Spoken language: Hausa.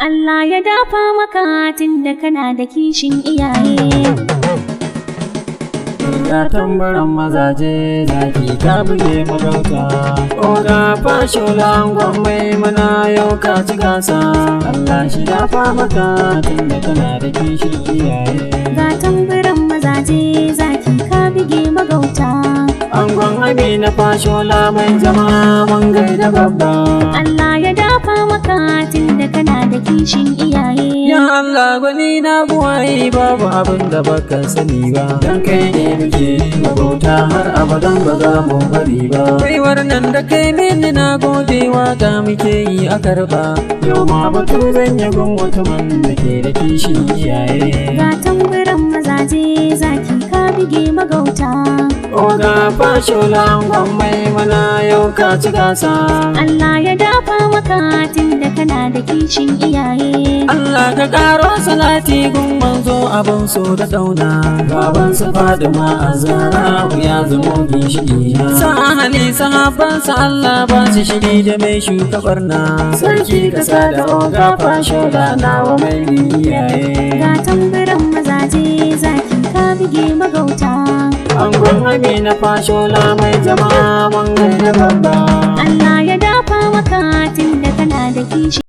Allah ya dafa maka tunda kana da kishin iyaye. Ya tambaran mazaje zaki ka buge magauta. Oga Fashola gwamnati mana yau ka ci gasa. Allah shi dafa maka tunda kana da kishin iyaye. Ga tambaran mazaje zaki ka buge magauta. Angon Amina Fashola mai zama mun gaida babba. Allah ya dafa maka tunda kana da kishin iyaye. Ya Allah gwani na buwaye babu abin da baka sani ba. Dan kai ne muke bauta har abadan ba za mu bari ba. Baiwar nan da kai mini na gode waka muke yi a karba. Yau ma batu zan yi gun mutumin da ke da kishin iyaye. Ga tambaran mazaje zaki ka buge magauta. Oga Fashola gwamnati mana yau ka ci gasa. Allah ya dafa maka tunda kana da kishin iyaye. Allah ka karo salati gun manzo abin so da dauna. Baban su Fadima Azara ya zamo ginshiki. Sa ahali sahabbansa Allah ba su shiri da mai shugabar na. Sarki kasa da Oga Fashola nawa mai iyaye. Ga tambaran mazaje zaki ka buge magauta. Angon Amina Fashola mai zama mun gaida babba. Allah ya dafa maka tunda kana da kishi.